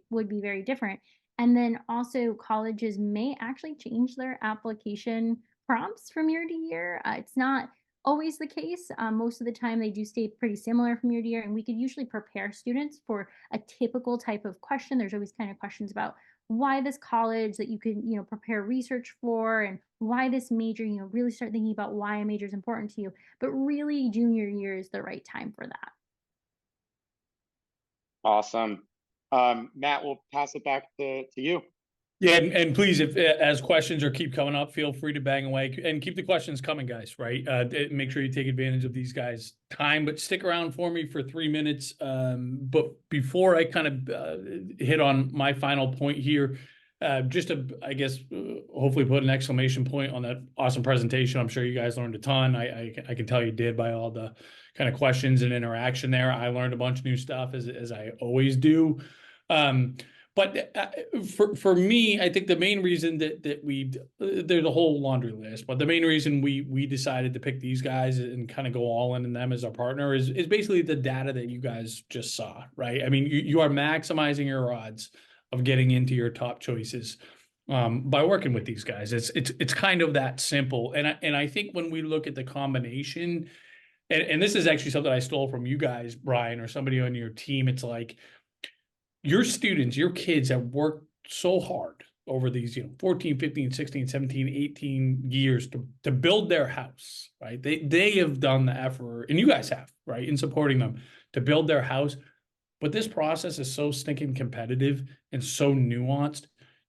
would be very different. And then also colleges may actually change their application prompts from year to year. It's not always the case. Most of the time they do stay pretty similar from year to year, and we could usually prepare students for a typical type of question. There's always kind of questions about why this college that you can, prepare research for, and why this major, really start thinking about why a major is important to you. But really junior year is the right time for that. Awesome. Matt, we'll pass it back to you. Yeah, and please, if as questions or keep coming up, feel free to bang away and keep the questions coming, guys. Right? Make sure you take advantage of these guys' time, but stick around for me for 3 minutes. But before I kind of hit on my final point here, just to, I guess, hopefully put an exclamation point on that awesome presentation. I'm sure you guys learned a ton. I can tell you did by all the kind of questions and interaction there. I learned a bunch of new stuff as I always do. But for me, I think the main reason that there's a whole laundry list, but the main reason we decided to pick these guys and kind of go all in them as our partner is basically the data that you guys just saw, right? I mean, you are maximizing your odds of getting into your top choices by working with these guys. It's kind of that simple. And I think when we look at the combination, and this is actually something I stole from you guys, Brian, or somebody on your team, it's like, your students, your kids have worked so hard over these, 14, 15, 16, 17, 18 years to build their house, right? They have done the effort, and you guys have, right, in supporting them to build their house. But this process is so stinking competitive and so nuanced.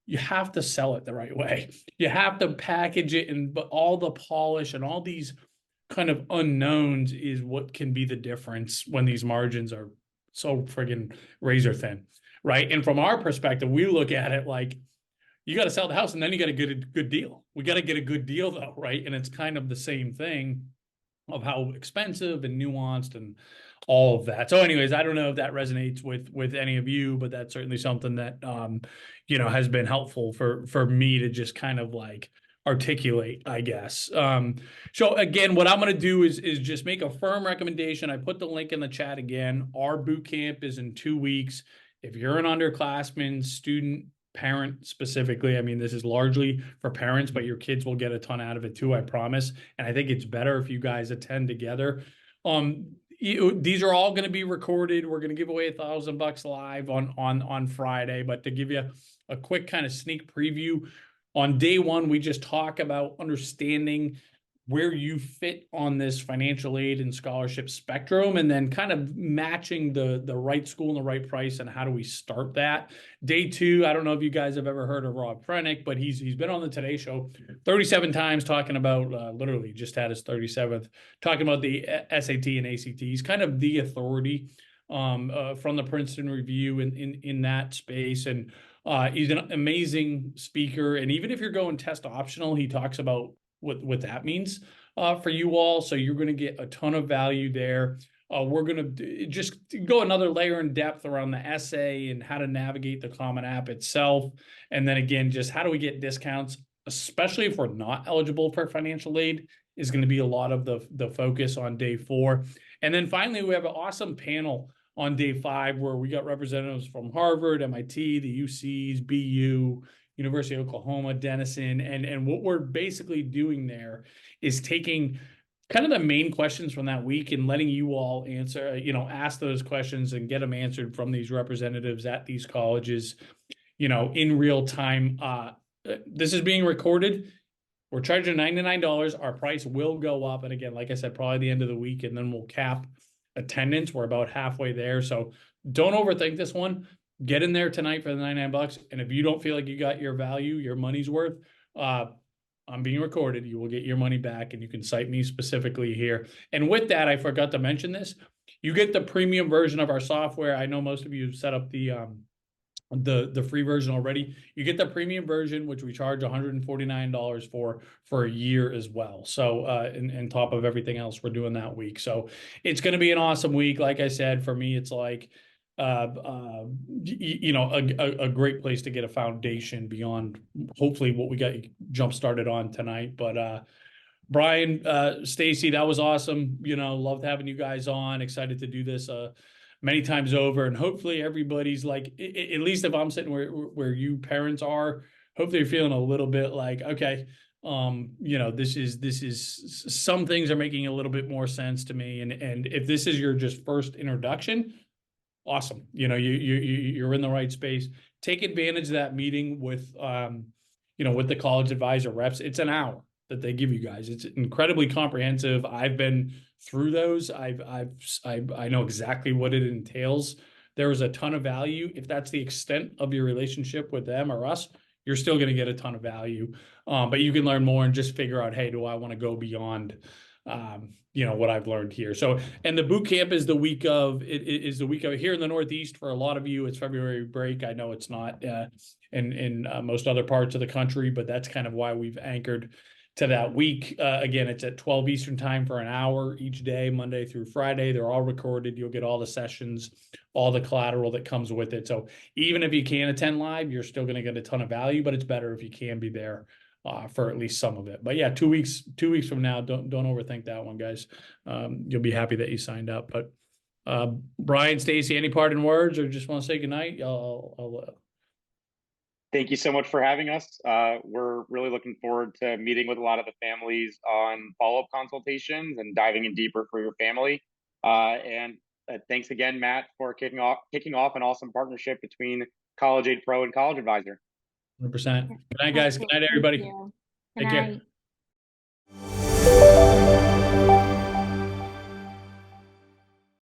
You have to sell it the right way. You have to package it, and but all the polish and all these kind of unknowns is what can be the difference when these margins are so friggin' razor thin, right? And from our perspective, we look at it like, you got to sell the house and then you got to get a good deal. We got to get a good deal though, right? And it's kind of the same thing of how expensive and nuanced and all of that. So anyways, I don't know if that resonates with any of you, but that's certainly something that has been helpful for me to just kind of like articulate, I guess. So again, what I'm going to do is just make a firm recommendation. I put the link in the chat again. Our boot camp is in 2 weeks. If you're an underclassman, student, parent specifically, I mean, this is largely for parents, but your kids will get a ton out of it too, I promise. And I think it's better if you guys attend together. These are all going to be recorded. We're going to give away $1,000 live on Friday, but to give you a quick kind of sneak preview, on day one, we just talk about understanding where you fit on this financial aid and scholarship spectrum, and then kind of matching the right school and the right price, and how do we start that. Day two, I don't know if you guys have ever heard of Rob Frenick, but he's been on the Today Show 37 times talking about, literally just had his 37th, talking about the SAT and ACT. He's kind of the authority from the Princeton Review in that space, and he's an amazing speaker. And even if you're going test optional, he talks about what that means for you all. So you're going to get a ton of value there. We're going to just go another layer in depth around the essay and how to navigate the Common App itself. And then again, just how do we get discounts, especially if we're not eligible for financial aid, is going to be a lot of the focus on day 4. And then finally, we have an awesome panel on day 5 where we got representatives from Harvard, MIT, the UCs, BU, University of Oklahoma, Denison, and what we're basically doing there is taking kind of the main questions from that week and letting you all answer, ask those questions and get them answered from these representatives at these colleges, in real time. This is being recorded. We're charging $99. Our price will go up, and again, like I said, probably the end of the week, and then we'll cap attendance. We're about halfway there. So don't overthink this one. Get in there tonight for the $99. And if you don't feel like you got your value, your money's worth, I'm being recorded. You will get your money back, and you can cite me specifically here. And with that, I forgot to mention this. You get the premium version of our software. I know most of you have set up the free version already. You get the premium version, which we charge $149 for a year as well. So in top of everything else we're doing that week. So it's going to be an awesome week. Like I said, for me, it's like you know, a great place to get a foundation beyond hopefully what we got jump started on tonight. But Brian, Stacy, that was awesome. You know, loved having you guys on. Excited to do this many times over, and hopefully everybody's like, at least if I'm sitting where you parents are, hopefully you're feeling a little bit like, okay, you know, this is some things are making a little bit more sense to me, and if this is your just first introduction, awesome. You know, you're in the right space. Take advantage of that meeting with you know, with the CollegeAdvisor reps. It's an hour that they give you guys. It's incredibly comprehensive. I've been through those. I know exactly what it entails. There is a ton of value. If that's the extent of your relationship with them or us, you're still going to get a ton of value. But you can learn more and just figure out, hey, do I want to go beyond you know, what I've learned here. So, and the boot camp is the week of, it is the week of here in the Northeast. For a lot of you, it's February break. I know it's not in most other parts of the country, but that's kind of why we've anchored to that week. Again, it's at 12 Eastern time for an hour each day, Monday through Friday. They're all recorded. You'll get all the sessions, all the collateral that comes with it. So even if you can't attend live, you're still going to get a ton of value, but it's better if you can be there for at least some of it. But yeah, 2 weeks from now, don't overthink that one, guys. You'll be happy that you signed up. But Brian, Stacy, any parting words, or just want to say goodnight? Thank you so much for having us. We're really looking forward to meeting with a lot of the families on follow-up consultations and diving in deeper for your family. And thanks again, Matt, for kicking off an awesome partnership between CollegeAid Pro and CollegeAdvisor. 100%. Good night, guys. Good night, everybody. Good Take care. night.